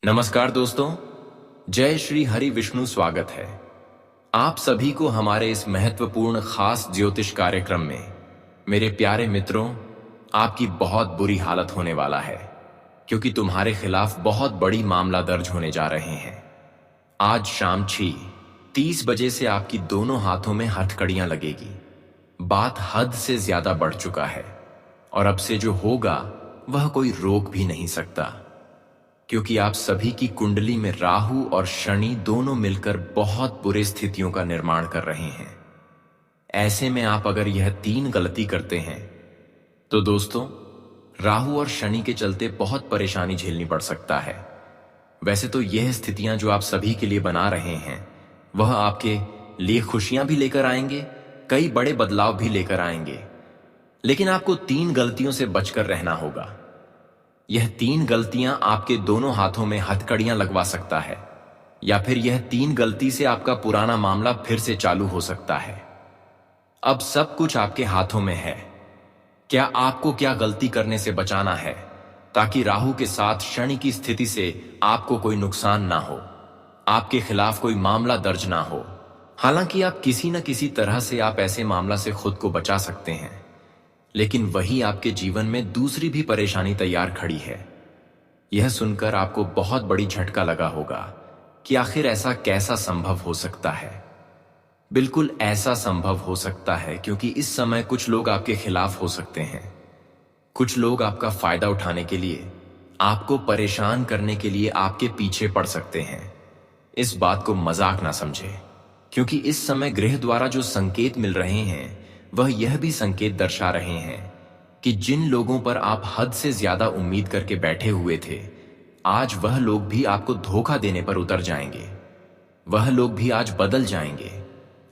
नमस्कार दोस्तों, जय श्री हरि विष्णु। स्वागत है आप सभी को हमारे इस महत्वपूर्ण खास ज्योतिष कार्यक्रम में। मेरे प्यारे मित्रों, आपकी बहुत बुरी हालत होने वाला है क्योंकि तुम्हारे खिलाफ बहुत बड़ी मामला दर्ज होने जा रहे हैं। आज शाम 6:30 बजे से आपकी दोनों हाथों में हथकड़ियां लगेगी। बात हद से ज्यादा बढ़ चुका है और अब से जो होगा वह कोई रोक भी नहीं सकता, क्योंकि आप सभी की कुंडली में राहु और शनि दोनों मिलकर बहुत बुरे स्थितियों का निर्माण कर रहे हैं। ऐसे में आप अगर यह 3 गलती करते हैं तो दोस्तों, राहु और शनि के चलते बहुत परेशानी झेलनी पड़ सकता है। वैसे तो यह स्थितियां जो आप सभी के लिए बना रहे हैं वह आपके लिए खुशियां भी लेकर आएंगे, कई बड़े बदलाव भी लेकर आएंगे, लेकिन आपको 3 गलतियों से बचकर रहना होगा। यह 3 गलतियां आपके दोनों हाथों में हथकड़ियां लगवा सकता है, या फिर यह 3 गलती से आपका पुराना मामला फिर से चालू हो सकता है। अब सब कुछ आपके हाथों में है। क्या आपको क्या गलती करने से बचाना है ताकि राहु के साथ शनि की स्थिति से आपको कोई नुकसान ना हो, आपके खिलाफ कोई मामला दर्ज ना हो। हालांकि आप किसी न किसी तरह से आप ऐसे मामला से खुद को बचा सकते हैं, लेकिन वही आपके जीवन में दूसरी भी परेशानी तैयार खड़ी है। यह सुनकर आपको बहुत बड़ी झटका लगा होगा कि आखिर ऐसा कैसा संभव हो सकता है। बिल्कुल ऐसा संभव हो सकता है क्योंकि इस समय कुछ लोग आपके खिलाफ हो सकते हैं। कुछ लोग आपका फायदा उठाने के लिए, आपको परेशान करने के लिए आपके पीछे पड़ सकते हैं। इस बात को मजाक ना समझे, क्योंकि इस समय ग्रह द्वारा जो संकेत मिल रहे हैं वह यह भी संकेत दर्शा रहे हैं कि जिन लोगों पर आप हद से ज्यादा उम्मीद करके बैठे हुए थे, आज वह लोग भी आपको धोखा देने पर उतर जाएंगे। वह लोग भी आज बदल जाएंगे,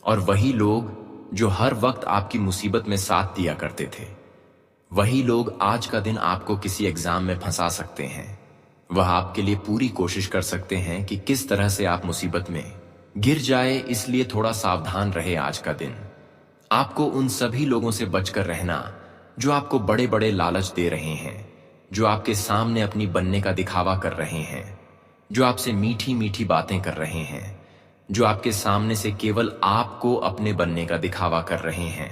और वही लोग जो हर वक्त आपकी मुसीबत में साथ दिया करते थे, वही लोग आज का दिन आपको किसी एग्जाम में फंसा सकते हैं। वह आपके लिए पूरी कोशिश कर सकते हैं कि किस तरह से आप मुसीबत में गिर जाए, इसलिए थोड़ा सावधान रहे। आज का दिन आपको उन सभी लोगों से बचकर रहना जो आपको बड़े बड़े लालच दे रहे हैं, जो आपके सामने अपनी बनने का दिखावा कर रहे हैं, जो आपसे मीठी मीठी बातें कर रहे हैं, जो आपके सामने से केवल आपको अपने बनने का दिखावा कर रहे हैं।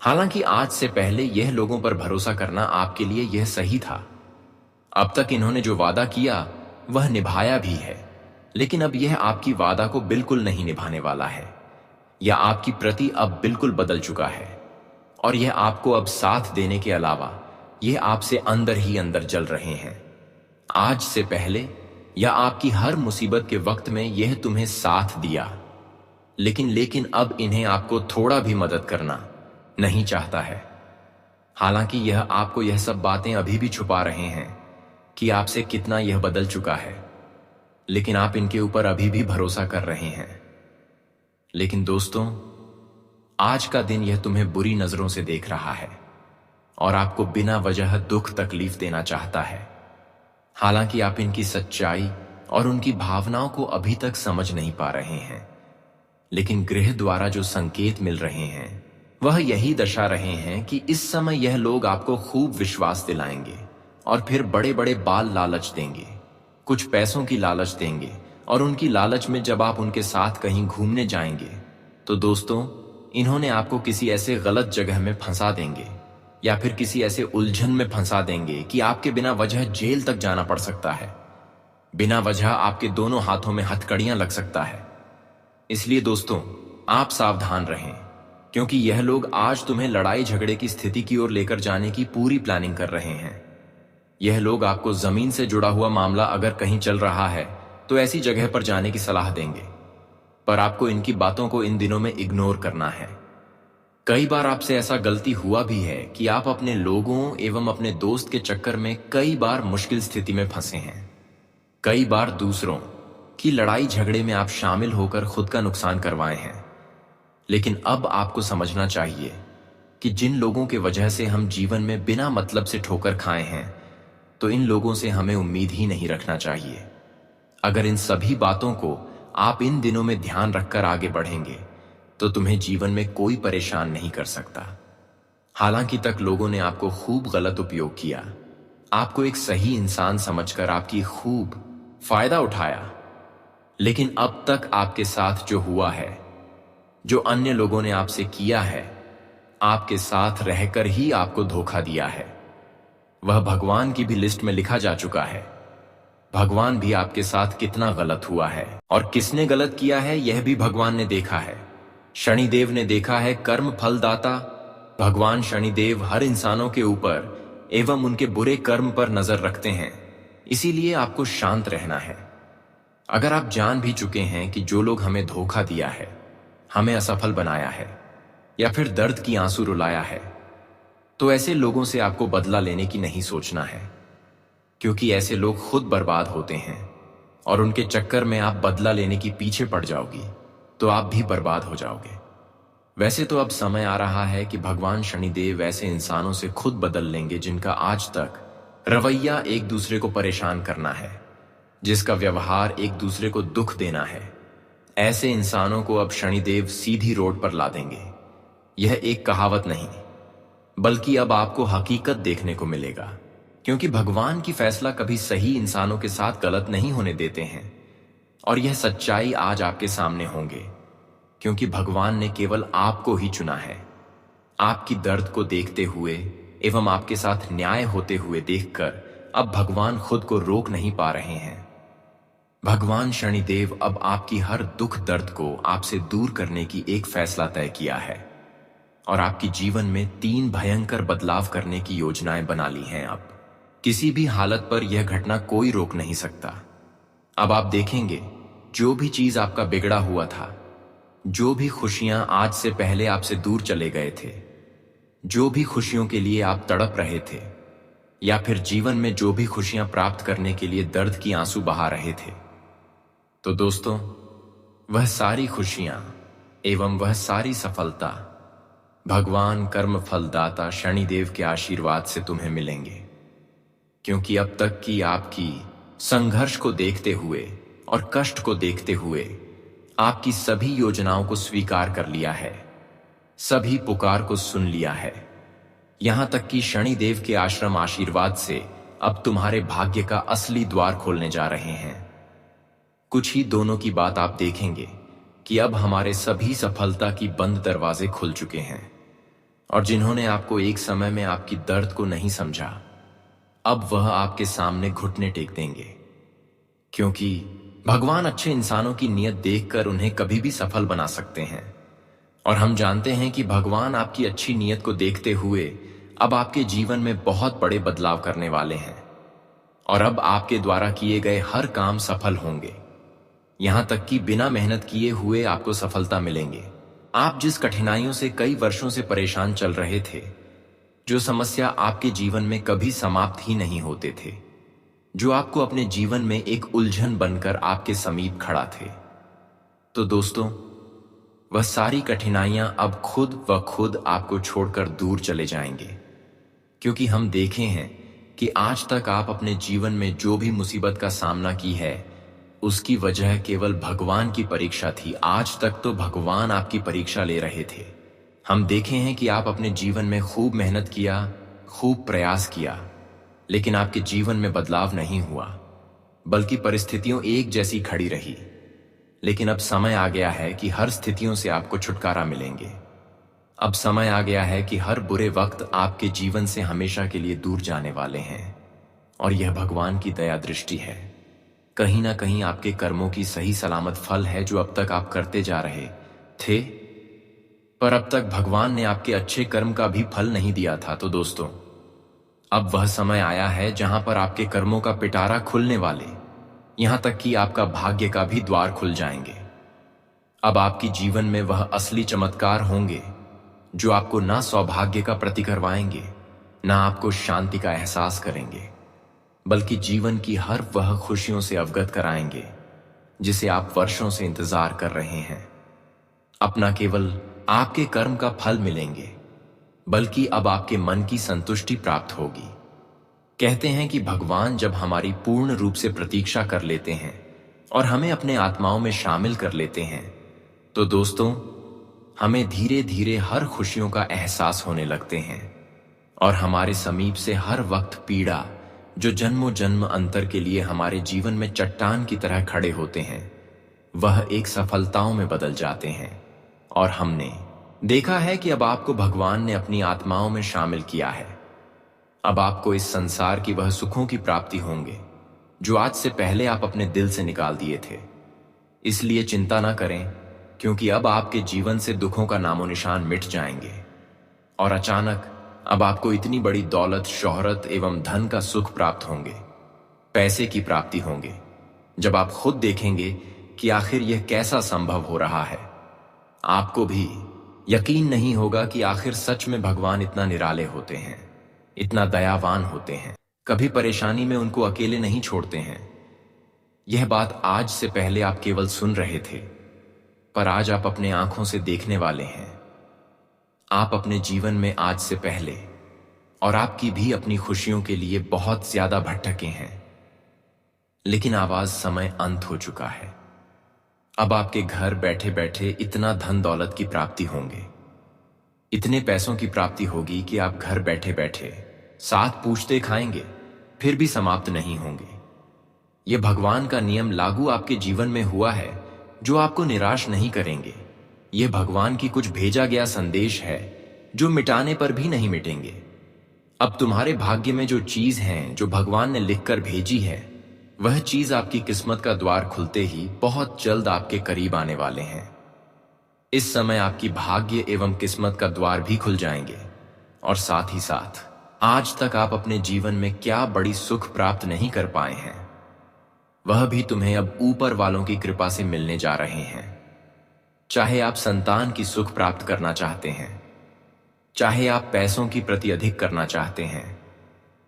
हालांकि आज से पहले यह लोगों पर भरोसा करना आपके लिए यह सही था। अब तक इन्होंने जो वादा किया वह निभाया भी है, लेकिन अब यह आपकी वादा को बिल्कुल नहीं निभाने वाला है, या आपकी प्रति अब बिल्कुल बदल चुका है, और यह आपको अब साथ देने के अलावा यह आपसे अंदर ही अंदर जल रहे हैं। आज से पहले या आपकी हर मुसीबत के वक्त में यह तुम्हें साथ दिया, लेकिन अब इन्हें आपको थोड़ा भी मदद करना नहीं चाहता है। हालांकि यह आपको यह सब बातें अभी भी छुपा रहे हैं कि आपसे कितना यह बदल चुका है, लेकिन आप इनके ऊपर अभी भी भरोसा कर रहे हैं। लेकिन दोस्तों, आज का दिन यह तुम्हें बुरी नजरों से देख रहा है और आपको बिना वजह दुख तकलीफ देना चाहता है। हालांकि आप इनकी सच्चाई और उनकी भावनाओं को अभी तक समझ नहीं पा रहे हैं, लेकिन ग्रह द्वारा जो संकेत मिल रहे हैं वह यही दर्शा रहे हैं कि इस समय यह लोग आपको खूब विश्वास दिलाएंगे और फिर बड़े बड़े बाल लालच देंगे, कुछ पैसों की लालच देंगे, और उनकी लालच में जब आप उनके साथ कहीं घूमने जाएंगे तो दोस्तों, इन्होंने आपको किसी ऐसे गलत जगह में फंसा देंगे या फिर किसी ऐसे उलझन में फंसा देंगे कि आपके बिना वजह जेल तक जाना पड़ सकता है। बिना वजह आपके दोनों हाथों में हथकड़ियां लग सकता है। इसलिए दोस्तों, आप सावधान रहें, क्योंकि यह लोग आज तुम्हें लड़ाई झगड़े की स्थिति की ओर लेकर जाने की पूरी प्लानिंग कर रहे हैं। यह लोग आपको जमीन से जुड़ा हुआ मामला अगर कहीं चल रहा है तो ऐसी जगह पर जाने की सलाह देंगे, पर आपको इनकी बातों को इन दिनों में इग्नोर करना है। कई बार आपसे ऐसा गलती हुआ भी है कि आप अपने लोगों एवं अपने दोस्त के चक्कर में कई बार मुश्किल स्थिति में फंसे हैं। कई बार दूसरों की लड़ाई झगड़े में आप शामिल होकर खुद का नुकसान करवाए हैं। लेकिन अब आपको समझना चाहिए कि जिन लोगों के वजह से हम जीवन में बिना मतलब से ठोकर खाए हैं, तो इन लोगों से हमें उम्मीद ही नहीं रखना चाहिए। अगर इन सभी बातों को आप इन दिनों में ध्यान रखकर आगे बढ़ेंगे तो तुम्हें जीवन में कोई परेशान नहीं कर सकता। हालांकि तक लोगों ने आपको खूब गलत उपयोग किया, आपको एक सही इंसान समझकर आपकी खूब फायदा उठाया, लेकिन अब तक आपके साथ जो हुआ है, जो अन्य लोगों ने आपसे किया है, आपके साथ रहकर ही आपको धोखा दिया है, वह भगवान की भी लिस्ट में लिखा जा चुका है। भगवान भी आपके साथ कितना गलत हुआ है और किसने गलत किया है यह भी भगवान ने देखा है। शनिदेव ने देखा है, कर्म फलदाता भगवान शनिदेव हर इंसानों के ऊपर एवं उनके बुरे कर्म पर नजर रखते हैं। इसीलिए आपको शांत रहना है। अगर आप जान भी चुके हैं कि जो लोग हमें धोखा दिया है, हमें असफल बनाया है या फिर दर्द की आंसू रुलाया है, तो ऐसे लोगों से आपको बदला लेने की नहीं सोचना है, क्योंकि ऐसे लोग खुद बर्बाद होते हैं और उनके चक्कर में आप बदला लेने की पीछे पड़ जाओगी तो आप भी बर्बाद हो जाओगे। वैसे तो अब समय आ रहा है कि भगवान शनिदेव ऐसे इंसानों से खुद बदल लेंगे जिनका आज तक रवैया एक दूसरे को परेशान करना है, जिसका व्यवहार एक दूसरे को दुख देना है। ऐसे इंसानों को अब शनिदेव सीधी रोड पर ला देंगे। यह एक कहावत नहीं, बल्कि अब आपको हकीकत देखने को मिलेगा, क्योंकि भगवान की फैसला कभी सही इंसानों के साथ गलत नहीं होने देते हैं। और यह सच्चाई आज आपके सामने होंगे, क्योंकि भगवान ने केवल आपको ही चुना है। आपकी दर्द को देखते हुए एवं आपके साथ न्याय होते हुए देखकर अब भगवान खुद को रोक नहीं पा रहे हैं। भगवान शनिदेव अब आपकी हर दुख दर्द को आपसे दूर करने की एक फैसला तय किया है और आपकी जीवन में 3 भयंकर बदलाव करने की योजनाएं बना ली हैं। अब किसी भी हालत पर यह घटना कोई रोक नहीं सकता। अब आप देखेंगे, जो भी चीज आपका बिगड़ा हुआ था, जो भी खुशियां आज से पहले आपसे दूर चले गए थे, जो भी खुशियों के लिए आप तड़प रहे थे, या फिर जीवन में जो भी खुशियां प्राप्त करने के लिए दर्द की आंसू बहा रहे थे, तो दोस्तों वह सारी खुशियां एवं वह सारी सफलता भगवान कर्म फलदाता शनिदेव के आशीर्वाद से तुम्हें मिलेंगे। क्योंकि अब तक की आपकी संघर्ष को देखते हुए और कष्ट को देखते हुए आपकी सभी योजनाओं को स्वीकार कर लिया है, सभी पुकार को सुन लिया है। यहां तक कि शनिदेव के आश्रम आशीर्वाद से अब तुम्हारे भाग्य का असली द्वार खोलने जा रहे हैं। कुछ ही दोनों की बात आप देखेंगे कि अब हमारे सभी सफलता की बंद दरवाजे खुल चुके हैं, और जिन्होंने आपको एक समय में आपकी दर्द को नहीं समझा, अब वह आपके सामने घुटने टेक देंगे। क्योंकि भगवान अच्छे इंसानों की नीयत देखकर उन्हें कभी भी सफल बना सकते हैं, और हम जानते हैं कि भगवान आपकी अच्छी नीयत को देखते हुए अब आपके जीवन में बहुत बड़े बदलाव करने वाले हैं, और अब आपके द्वारा किए गए हर काम सफल होंगे। यहां तक कि बिना मेहनत किए हुए आपको सफलता मिलेंगे। आप जिस कठिनाइयों से कई वर्षों से परेशान चल रहे थे, जो समस्या आपके जीवन में कभी समाप्त ही नहीं होते थे, जो आपको अपने जीवन में एक उलझन बनकर आपके समीप खड़ा थे, तो दोस्तों वह सारी कठिनाइयां अब खुद व खुद आपको छोड़कर दूर चले जाएंगे। क्योंकि हम देखे हैं कि आज तक आप अपने जीवन में जो भी मुसीबत का सामना की है, उसकी वजह केवल भगवान की परीक्षा थी। आज तक तो भगवान आपकी परीक्षा ले रहे थे। हम देखे हैं कि आप अपने जीवन में खूब मेहनत किया, खूब प्रयास किया, लेकिन आपके जीवन में बदलाव नहीं हुआ, बल्कि परिस्थितियों एक जैसी खड़ी रही। लेकिन अब समय आ गया है कि हर स्थितियों से आपको छुटकारा मिलेंगे। अब समय आ गया है कि हर बुरे वक्त आपके जीवन से हमेशा के लिए दूर जाने वाले हैं, और यह भगवान की दया दृष्टि है। कहीं ना कहीं आपके कर्मों की सही सलामत फल है जो अब तक आप करते जा रहे थे, पर अब तक भगवान ने आपके अच्छे कर्म का भी फल नहीं दिया था। तो दोस्तों अब वह समय आया है जहां पर आपके कर्मों का पिटारा खुलने वाले, यहां तक कि आपका भाग्य का भी द्वार खुल जाएंगे। अब आपकी जीवन में वह असली चमत्कार होंगे जो आपको ना सौभाग्य का प्रति करवाएंगे, ना आपको शांति का एहसास करेंगे, बल्कि जीवन की हर वह खुशियों से अवगत कराएंगे जिसे आप वर्षों से इंतजार कर रहे हैं। अपना केवल आपके कर्म का फल मिलेंगे, बल्कि अब आपके मन की संतुष्टि प्राप्त होगी। कहते हैं कि भगवान जब हमारी पूर्ण रूप से प्रतीक्षा कर लेते हैं और हमें अपने आत्माओं में शामिल कर लेते हैं, तो दोस्तों हमें धीरे धीरे हर खुशियों का एहसास होने लगते हैं, और हमारे समीप से हर वक्त पीड़ा जो जन्मों जन्म अंतर के लिए हमारे जीवन में चट्टान की तरह खड़े होते हैं, वह एक सफलताओं में बदल जाते हैं। और हमने देखा है कि अब आपको भगवान ने अपनी आत्माओं में शामिल किया है। अब आपको इस संसार की वह सुखों की प्राप्ति होंगे जो आज से पहले आप अपने दिल से निकाल दिए थे। इसलिए चिंता ना करें, क्योंकि अब आपके जीवन से दुखों का नामो निशान मिट जाएंगे और अचानक अब आपको इतनी बड़ी दौलत, शोहरत एवं धन का सुख प्राप्त होंगे, पैसे की प्राप्ति होंगे। जब आप खुद देखेंगे कि आखिर यह कैसा संभव हो रहा है, आपको भी यकीन नहीं होगा कि आखिर सच में भगवान इतना निराले होते हैं, इतना दयावान होते हैं, कभी परेशानी में उनको अकेले नहीं छोड़ते हैं। यह बात आज से पहले आप केवल सुन रहे थे, पर आज आप अपने आंखों से देखने वाले हैं। आप अपने जीवन में आज से पहले और आपकी भी अपनी खुशियों के लिए बहुत ज्यादा भटके हैं, लेकिन आवाज समय अंत हो चुका है। अब आपके घर बैठे बैठे इतना धन दौलत की प्राप्ति होंगे, इतने पैसों की प्राप्ति होगी कि आप घर बैठे बैठे 7 पूछते खाएंगे, फिर भी समाप्त नहीं होंगे। यह भगवान का नियम लागू आपके जीवन में हुआ है, जो आपको निराश नहीं करेंगे। यह भगवान की कुछ भेजा गया संदेश है, जो मिटाने पर भी नहीं मिटेंगे। अब तुम्हारे भाग्य में जो चीज है, जो भगवान ने लिखकर भेजी है, वह चीज आपकी किस्मत का द्वार खुलते ही बहुत जल्द आपके करीब आने वाले हैं। इस समय आपकी भाग्य एवं किस्मत का द्वार भी खुल जाएंगे और साथ ही साथ आज तक आप अपने जीवन में क्या बड़ी सुख प्राप्त नहीं कर पाए हैं, वह भी तुम्हें अब ऊपर वालों की कृपा से मिलने जा रहे हैं। चाहे आप संतान की सुख प्राप्त करना चाहते हैं, चाहे आप पैसों की प्रति अधिक करना चाहते हैं,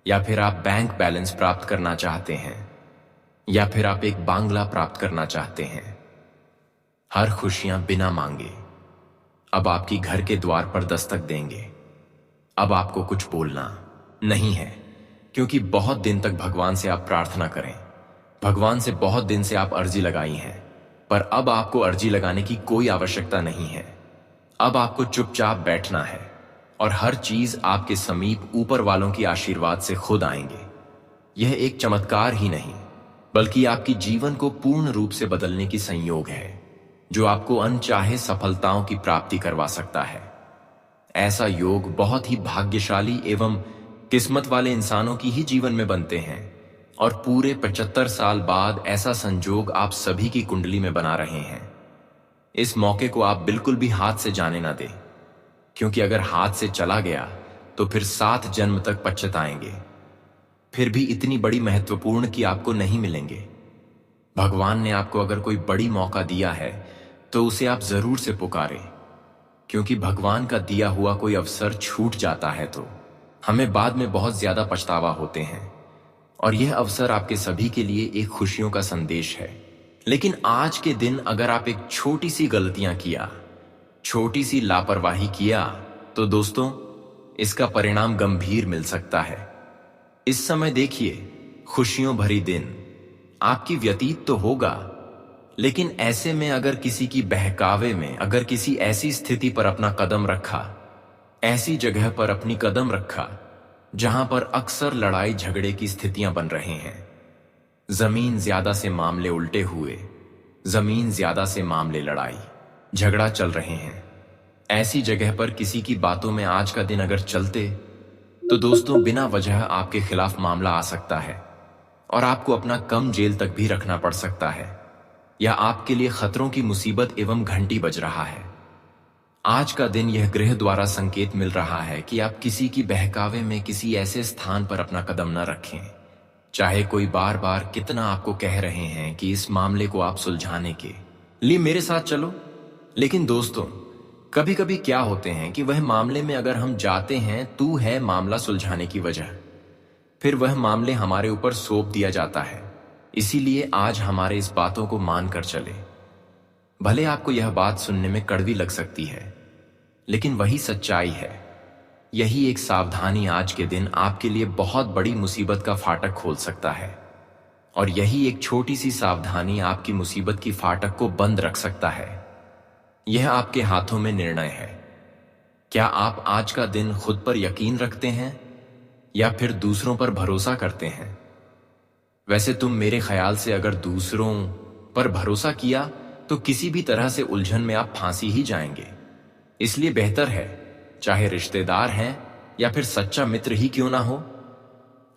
या फिर आप बैंक बैलेंस प्राप्त करना चाहते हैं, या फिर आप एक बांग्ला प्राप्त करना चाहते हैं, हर खुशियां बिना मांगे अब आपकी घर के द्वार पर दस्तक देंगे। अब आपको कुछ बोलना नहीं है, क्योंकि बहुत दिन तक भगवान से आप प्रार्थना करें, भगवान से बहुत दिन से आप अर्जी लगाई हैं, पर अब आपको अर्जी लगाने की कोई आवश्यकता नहीं है। अब आपको चुपचाप बैठना है और हर चीज आपके समीप ऊपर वालों की आशीर्वाद से खुद आएंगे। यह एक चमत्कार ही नहीं, बल्कि आपकी जीवन को पूर्ण रूप से बदलने की संयोग है, जो आपको अनचाहे सफलताओं की प्राप्ति करवा सकता है। ऐसा योग बहुत ही भाग्यशाली एवं किस्मत वाले इंसानों की ही जीवन में बनते हैं, और पूरे 75 साल बाद ऐसा संजोग आप सभी की कुंडली में बना रहे हैं। इस मौके को आप बिल्कुल भी हाथ से जाने ना दें, क्योंकि अगर हाथ से चला गया तो फिर 7 जन्म तक पछताएंगे, फिर भी इतनी बड़ी महत्वपूर्ण कि आपको नहीं मिलेंगे। भगवान ने आपको अगर कोई बड़ी मौका दिया है तो उसे आप जरूर से पुकारें, क्योंकि भगवान का दिया हुआ कोई अवसर छूट जाता है तो हमें बाद में बहुत ज्यादा पछतावा होते हैं। और यह अवसर आपके सभी के लिए एक खुशियों का संदेश है। लेकिन आज के दिन अगर आप एक छोटी सी गलतियां किया, छोटी सी लापरवाही किया, तो दोस्तों इसका परिणाम गंभीर मिल सकता है। इस समय देखिए, खुशियों भरी दिन आपकी व्यतीत तो होगा, लेकिन ऐसे में अगर किसी की बहकावे में, अगर किसी ऐसी स्थिति पर अपना कदम रखा, ऐसी जगह पर अपनी कदम रखा जहां पर अक्सर लड़ाई झगड़े की स्थितियां बन रहे हैं, जमीन ज्यादा से मामले उल्टे हुए, जमीन ज्यादा से मामले लड़ाई झगड़ा चल रहे हैं, ऐसी जगह पर किसी की बातों में आज का दिन अगर चलते, तो दोस्तों बिना वजह आपके खिलाफ मामला आ सकता है और आपको अपना कम जेल तक भी रखना पड़ सकता है, या आपके लिए खतरों की मुसीबत एवं घंटी बज रहा है। आज का दिन यह ग्रह द्वारा संकेत मिल रहा है कि आप किसी की बहकावे में किसी ऐसे स्थान पर अपना कदम न रखें, चाहे कोई बार बार कितना आपको कह रहे हैं कि इस मामले को आप सुलझाने के लिए मेरे साथ चलो। लेकिन दोस्तों कभी कभी क्या होते हैं कि वह मामले में अगर हम जाते हैं, तू है मामला सुलझाने की वजह, फिर वह मामले हमारे ऊपर सौंप दिया जाता है। इसीलिए आज हमारे इस बातों को मानकर चले। भले आपको यह बात सुनने में कड़वी लग सकती है, लेकिन वही सच्चाई है। यही एक सावधानी आज के दिन आपके लिए बहुत बड़ी मुसीबत का फाटक खोल सकता है, और यही एक छोटी सी सावधानी आपकी मुसीबत की फाटक को बंद रख सकता है। यह आपके हाथों में निर्णय है। क्या आप आज का दिन खुद पर यकीन रखते हैं, या फिर दूसरों पर भरोसा करते हैं? वैसे तुम मेरे ख्याल से अगर दूसरों पर भरोसा किया तो किसी भी तरह से उलझन में आप फांसी ही जाएंगे। इसलिए बेहतर है, चाहे रिश्तेदार हैं या फिर सच्चा मित्र ही क्यों ना हो,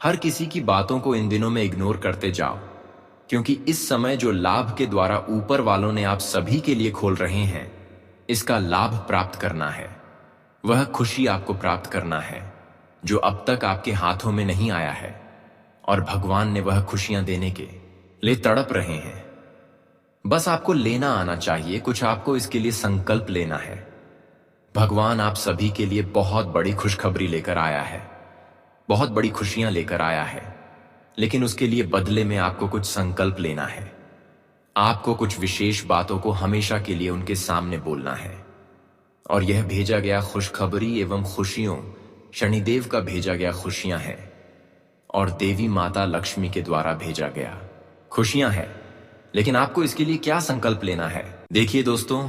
हर किसी की बातों को इन दिनों में इग्नोर करते जाओ, क्योंकि इस समय जो लाभ के द्वारा ऊपर वालों ने आप सभी के लिए खोल रहे हैं, इसका लाभ प्राप्त करना है। वह खुशी आपको प्राप्त करना है जो अब तक आपके हाथों में नहीं आया है, और भगवान ने वह खुशियां देने के लिए तड़प रहे हैं। बस आपको लेना आना चाहिए, कुछ आपको इसके लिए संकल्प लेना है। भगवान आप सभी के लिए बहुत बड़ी खुशखबरी लेकर आया है, बहुत बड़ी खुशियां लेकर आया है, लेकिन उसके लिए बदले में आपको कुछ संकल्प लेना है। आपको कुछ विशेष बातों को हमेशा के लिए उनके सामने बोलना है। और यह भेजा गया खुशखबरी एवं खुशियों शनिदेव का भेजा गया खुशियां हैं, और देवी माता लक्ष्मी के द्वारा भेजा गया खुशियां हैं। लेकिन आपको इसके लिए क्या संकल्प लेना है? देखिए दोस्तों,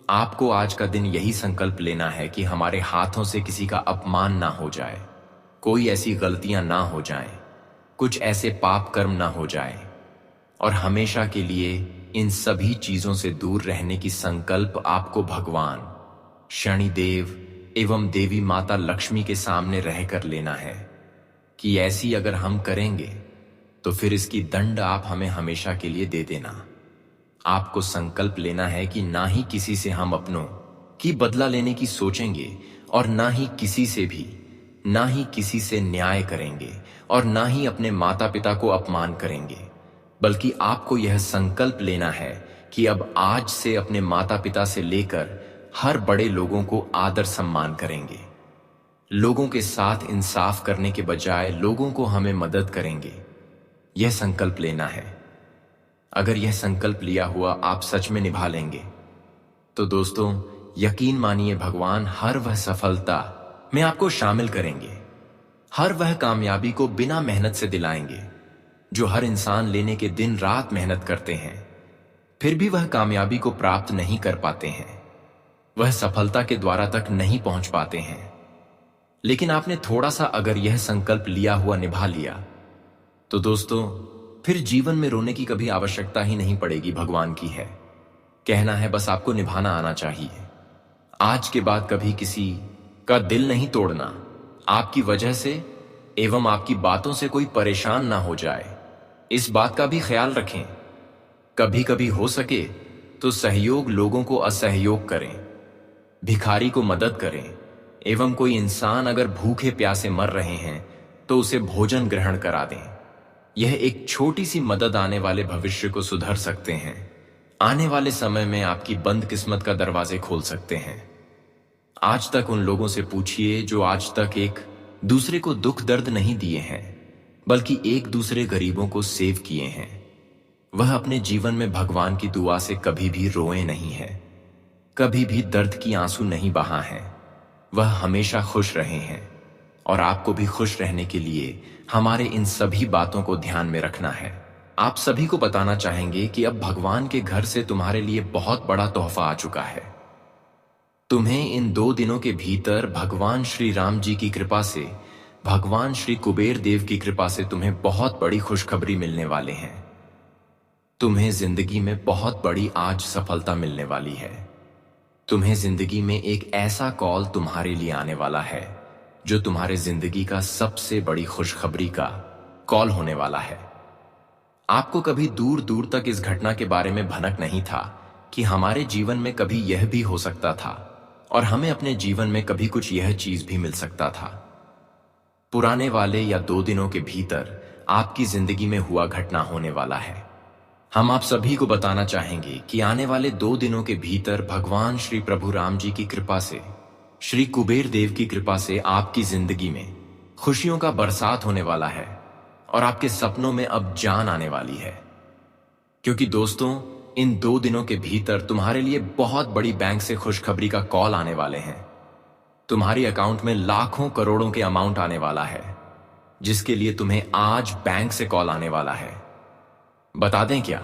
आपको आज का दिन यही संकल्प लेना है कि हमारे हाथों से किसी का अपमान ना हो जाए, कोई ऐसी गलतियां ना हो जाएं, कुछ ऐसे पाप कर्म ना हो जाए, और हमेशा के लिए इन सभी चीजों से दूर रहने की संकल्प आपको भगवान शनिदेव एवं देवी माता लक्ष्मी के सामने रहकर लेना है कि ऐसी अगर हम करेंगे तो फिर इसकी दंड आप हमें हमेशा के लिए दे देना। आपको संकल्प लेना है कि ना ही किसी से हम अपनों की बदला लेने की सोचेंगे, और ना ही किसी से भी, ना ही किसी से न्याय करेंगे, और ना ही अपने माता पिता को अपमान करेंगे। बल्कि आपको यह संकल्प लेना है कि अब आज से अपने माता पिता से लेकर हर बड़े लोगों को आदर सम्मान करेंगे। लोगों के साथ इंसाफ करने के बजाय लोगों को हमें मदद करेंगे। यह संकल्प लेना है। अगर यह संकल्प लिया हुआ आप सच में निभा लेंगे तो दोस्तों यकीन मानिए, भगवान हर वह सफलता में आपको शामिल करेंगे, हर वह कामयाबी को बिना मेहनत से दिलाएंगे जो हर इंसान लेने के दिन रात मेहनत करते हैं, फिर भी वह कामयाबी को प्राप्त नहीं कर पाते हैं, वह सफलता के द्वारा तक नहीं पहुंच पाते हैं। लेकिन आपने थोड़ा सा अगर यह संकल्प लिया हुआ निभा लिया तो दोस्तों फिर जीवन में रोने की कभी आवश्यकता ही नहीं पड़ेगी। भगवान की है, कहना है बस आपको निभाना आना चाहिए। आज के बाद कभी किसी का दिल नहीं तोड़ना, आपकी वजह से एवं आपकी बातों से कोई परेशान ना हो जाए, इस बात का भी ख्याल रखें। कभी कभी हो सके तो सहयोग लोगों को असहयोग करें, भिखारी को मदद करें, एवं कोई इंसान अगर भूखे प्यासे मर रहे हैं तो उसे भोजन ग्रहण करा दें। यह एक छोटी सी मदद आने वाले भविष्य को सुधर सकते हैं, आने वाले समय में आपकी बंद किस्मत का दरवाजे खोल सकते हैं। आज तक उन लोगों से पूछिए जो आज तक एक दूसरे को दुख दर्द नहीं दिए हैं, बल्कि एक दूसरे गरीबों को सेव किए हैं। वह अपने जीवन में भगवान की दुआ से कभी भी रोए नहीं है, कभी भी दर्द की आंसू नहीं बहा है। वह हमेशा खुश रहे हैं, और आपको भी खुश रहने के लिए हमारे इन सभी बातों को ध्यान में रखना है। आप सभी को बताना चाहेंगे कि अब भगवान के घर से तुम्हारे लिए बहुत बड़ा तोहफा आ चुका है। तुम्हें इन 2 दिनों के भीतर भगवान श्री राम जी की कृपा से, भगवान श्री कुबेर देव की कृपा से तुम्हें बहुत बड़ी खुशखबरी मिलने वाले हैं। तुम्हें जिंदगी में बहुत बड़ी आज सफलता मिलने वाली है। तुम्हें जिंदगी में एक ऐसा कॉल तुम्हारे लिए आने वाला है जो तुम्हारे जिंदगी का सबसे बड़ी खुशखबरी का कॉल होने वाला है। आपको कभी दूर दूर तक इस घटना के बारे में भनक नहीं था कि हमारे जीवन में कभी यह भी हो सकता था, और हमें अपने जीवन में कभी कुछ यह चीज भी मिल सकता था। पुराने वाले या 2 दिनों के भीतर आपकी जिंदगी में हुआ घटना होने वाला है। हम आप सभी को बताना चाहेंगे कि आने वाले 2 दिनों के भीतर भगवान श्री प्रभु राम जी की कृपा से, श्री कुबेर देव की कृपा से आपकी जिंदगी में खुशियों का बरसात होने वाला है, और आपके सपनों में अब जान आने वाली है। क्योंकि दोस्तों इन 2 दिनों के भीतर तुम्हारे लिए बहुत बड़ी बैंक से खुशखबरी का कॉल आने वाले हैं। तुम्हारी अकाउंट में लाखों करोड़ों के अमाउंट आने वाला है, जिसके लिए तुम्हें आज बैंक से कॉल आने वाला है। बता दें क्या,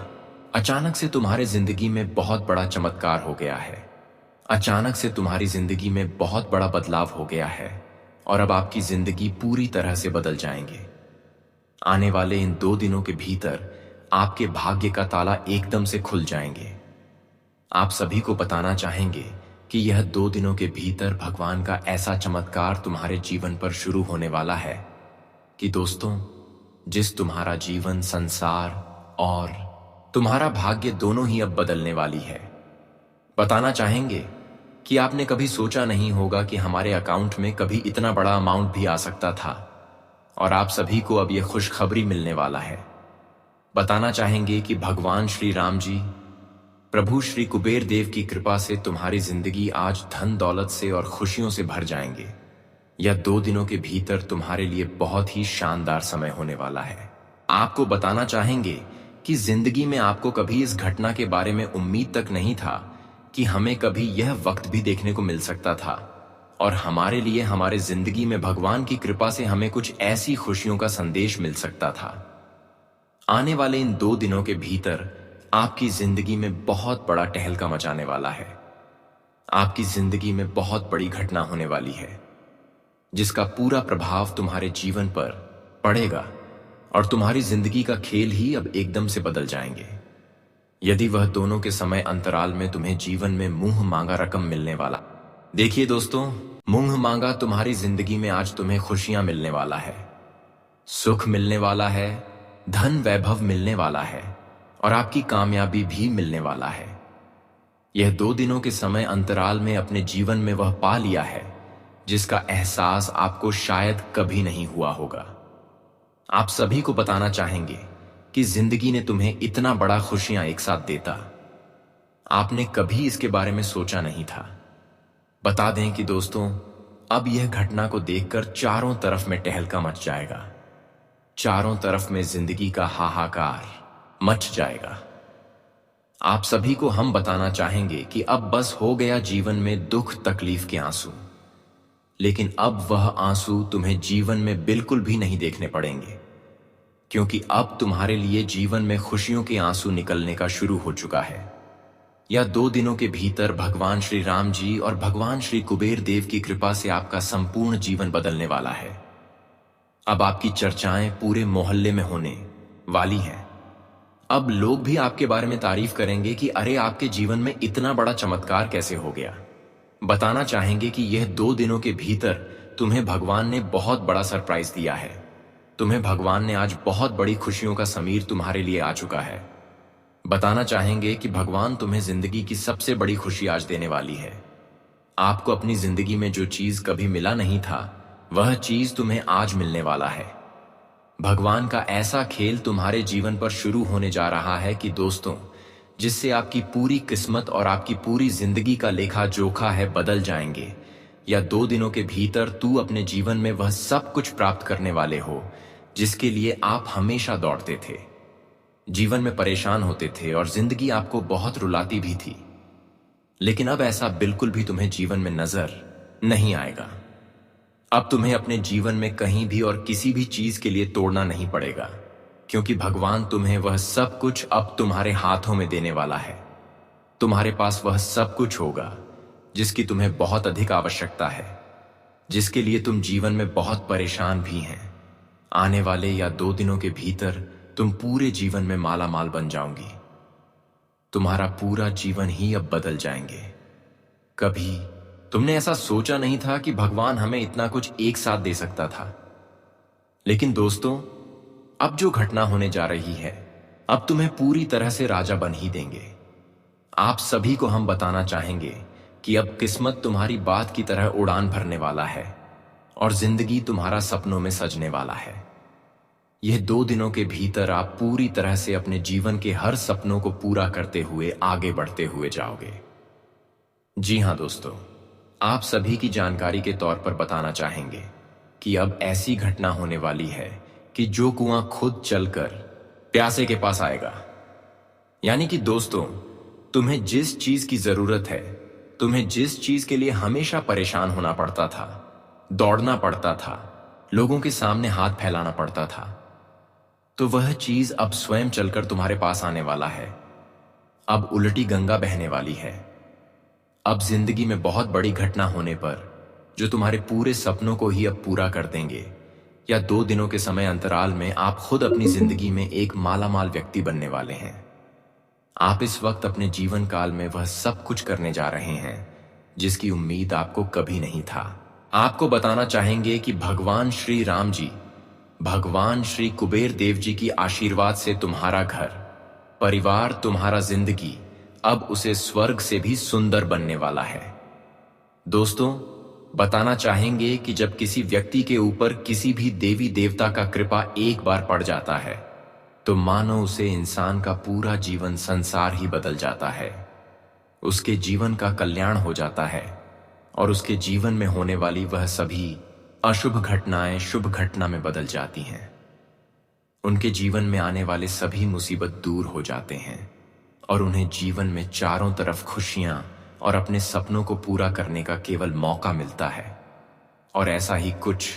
अचानक से तुम्हारे जिंदगी में बहुत बड़ा चमत्कार हो गया है। अचानक से तुम्हारी जिंदगी में बहुत बड़ा बदलाव हो गया है। और अब आपकी जिंदगी पूरी तरह से बदल जाएंगे। आने वाले इन 2 दिनों के भीतर आपके भाग्य का ताला एकदम से खुल जाएंगे। आप सभी को बताना चाहेंगे कि यह 2 दिनों के भीतर भगवान का ऐसा चमत्कार तुम्हारे जीवन पर शुरू होने वाला है कि दोस्तों, जिस तुम्हारा जीवन, संसार और तुम्हारा भाग्य दोनों ही अब बदलने वाली है। बताना चाहेंगे कि आपने कभी सोचा नहीं होगा कि हमारे अकाउंट में कभी इतना बड़ा अमाउंट भी आ सकता था, और आप सभी को अब यह खुशखबरी मिलने वाला है। बताना चाहेंगे कि भगवान श्री राम जी, प्रभु श्री कुबेर देव की कृपा से तुम्हारी जिंदगी आज धन दौलत से और खुशियों से भर जाएंगे। यह 2 दिनों के भीतर तुम्हारे लिए बहुत ही शानदार समय होने वाला है। आपको बताना चाहेंगे कि जिंदगी में आपको कभी इस घटना के बारे में उम्मीद तक नहीं था कि हमें कभी यह वक्त भी देखने को मिल सकता था, और हमारे लिए हमारे जिंदगी में भगवान की कृपा से हमें कुछ ऐसी खुशियों का संदेश मिल सकता था। आने वाले इन 2 दिनों के भीतर आपकी जिंदगी में बहुत बड़ा टहलका मचाने वाला है। आपकी जिंदगी में बहुत बड़ी घटना होने वाली है, जिसका पूरा प्रभाव तुम्हारे जीवन पर पड़ेगा, और तुम्हारी जिंदगी का खेल ही अब एकदम से बदल जाएंगे। यदि वह दोनों के समय अंतराल में तुम्हें जीवन में मुंह मांगा रकम मिलने वाला। देखिए दोस्तों, मुंह मांगा तुम्हारी जिंदगी में आज तुम्हें खुशियां मिलने वाला है, सुख मिलने वाला है, धन वैभव मिलने वाला है, और आपकी कामयाबी भी मिलने वाला है। यह 2 दिनों के समय अंतराल में अपने जीवन में वह पा लिया है जिसका एहसास आपको शायद कभी नहीं हुआ होगा। आप सभी को बताना चाहेंगे कि जिंदगी ने तुम्हें इतना बड़ा खुशियां एक साथ देता, आपने कभी इसके बारे में सोचा नहीं था। बता दें कि दोस्तों, अब यह घटना को देखकर चारों तरफ में टहलका मच जाएगा। चारों तरफ में जिंदगी का हाहाकार मच जाएगा। आप सभी को हम बताना चाहेंगे कि अब बस हो गया जीवन में दुख तकलीफ के आंसू, लेकिन अब वह आंसू तुम्हें जीवन में बिल्कुल भी नहीं देखने पड़ेंगे, क्योंकि अब तुम्हारे लिए जीवन में खुशियों के आंसू निकलने का शुरू हो चुका है। यह 2 दिनों के भीतर भगवान श्री राम जी और भगवान श्री कुबेर देव की कृपा से आपका संपूर्ण जीवन बदलने वाला है। अब आपकी चर्चाएं पूरे मोहल्ले में होने वाली हैं। अब लोग भी आपके बारे में तारीफ करेंगे कि अरे, आपके जीवन में इतना बड़ा चमत्कार कैसे हो गया। बताना चाहेंगे कि यह 2 दिनों के भीतर तुम्हें भगवान ने बहुत बड़ा सरप्राइज दिया है। तुम्हें भगवान ने आज बहुत बड़ी खुशियों का समीर तुम्हारे लिए आ चुका है। बताना चाहेंगे कि भगवान तुम्हें जिंदगी की सबसे बड़ी खुशी आज देने वाली है। आपको अपनी जिंदगी में जो चीज कभी मिला नहीं था, वह चीज तुम्हें आज मिलने वाला है। भगवान का ऐसा खेल तुम्हारे जीवन पर शुरू होने जा रहा है कि दोस्तों, जिससे आपकी पूरी किस्मत और आपकी पूरी जिंदगी का लेखा जोखा है बदल जाएंगे। या 2 दिनों के भीतर तू अपने जीवन में वह सब कुछ प्राप्त करने वाले हो जिसके लिए आप हमेशा दौड़ते थे, जीवन में परेशान होते थे और जिंदगी आपको बहुत रुलाती भी थी। लेकिन अब ऐसा बिल्कुल भी तुम्हें जीवन में नजर नहीं आएगा। अब तुम्हें अपने जीवन में कहीं भी और किसी भी चीज के लिए तोड़ना नहीं पड़ेगा, क्योंकि भगवान तुम्हें वह सब कुछ अब तुम्हारे हाथों में देने वाला है। तुम्हारे पास वह सब कुछ होगा जिसकी तुम्हें बहुत अधिक आवश्यकता है, जिसके लिए तुम जीवन में बहुत परेशान भी हैं। आने वाले या 2 दिनों के भीतर तुम पूरे जीवन में माला माल बन जाओगी। तुम्हारा पूरा जीवन ही अब बदल जाएंगे। कभी तुमने ऐसा सोचा नहीं था कि भगवान हमें इतना कुछ एक साथ दे सकता था। लेकिन दोस्तों, अब जो घटना होने जा रही है, अब तुम्हें पूरी तरह से राजा बन ही देंगे। आप सभी को हम बताना चाहेंगे कि अब किस्मत तुम्हारी बात की तरह उड़ान भरने वाला है और जिंदगी तुम्हारा सपनों में सजने वाला है। यह 2 दिनों के भीतर आप पूरी तरह से अपने जीवन के हर सपनों को पूरा करते हुए आगे बढ़ते हुए जाओगे। जी हां दोस्तों, आप सभी की जानकारी के तौर पर बताना चाहेंगे कि अब ऐसी घटना होने वाली है कि जो कुआं खुद चलकर प्यासे के पास आएगा। यानी कि दोस्तों, तुम्हें जिस चीज की जरूरत है, तुम्हें जिस चीज के लिए हमेशा परेशान होना पड़ता था, दौड़ना पड़ता था, लोगों के सामने हाथ फैलाना पड़ता था, तो वह चीज अब स्वयं चलकर तुम्हारे पास आने वाला है। अब उल्टी गंगा बहने वाली है। अब जिंदगी में बहुत बड़ी घटना होने पर जो तुम्हारे पूरे सपनों को ही अब पूरा कर देंगे, या 2 दिनों के समय अंतराल में आप खुद अपनी जिंदगी में एक मालामाल व्यक्ति बनने वाले हैं। आप इस वक्त अपने जीवन काल में वह सब कुछ करने जा रहे हैं जिसकी उम्मीद आपको कभी नहीं था। आपको बताना चाहेंगे कि भगवान श्री राम जी, भगवान श्री कुबेर देव जी की आशीर्वाद से तुम्हारा घर, परिवार, तुम्हारा जिंदगी अब उसे स्वर्ग से भी सुंदर बनने वाला है। दोस्तों, बताना चाहेंगे कि जब किसी व्यक्ति के ऊपर किसी भी देवी देवता का कृपा एक बार पड़ जाता है तो मानो उसे इंसान का पूरा जीवन संसार ही बदल जाता है। उसके जीवन का कल्याण हो जाता है और उसके जीवन में होने वाली वह सभी अशुभ घटनाएं शुभ घटना में बदल जाती हैं। उनके जीवन में आने वाले सभी मुसीबत दूर हो जाते हैं और उन्हें जीवन में चारों तरफ खुशियां और अपने सपनों को पूरा करने का केवल मौका मिलता है। और ऐसा ही कुछ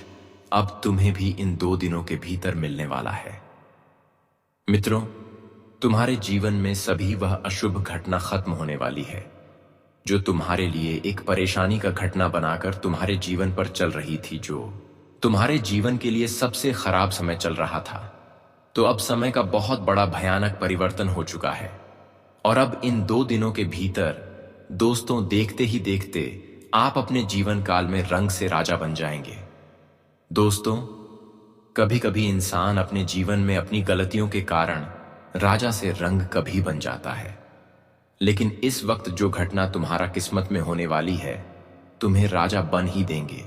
अब तुम्हें भी इन 2 दिनों के भीतर मिलने वाला है। मित्रों, तुम्हारे जीवन में सभी वह अशुभ घटना खत्म होने वाली है जो तुम्हारे लिए एक परेशानी का घटना बनाकर तुम्हारे जीवन पर चल रही थी, जो तुम्हारे जीवन के लिए सबसे खराब समय चल रहा था। तो अब समय का बहुत बड़ा भयानक परिवर्तन हो चुका है और अब इन 2 दिनों के भीतर दोस्तों, देखते ही देखते आप अपने जीवन काल में रंग से राजा बन जाएंगे। दोस्तों, कभी कभी इंसान अपने जीवन में अपनी गलतियों के कारण राजा से रंग कभी बन जाता है, लेकिन इस वक्त जो घटना तुम्हारा किस्मत में होने वाली है तुम्हें राजा बन ही देंगे।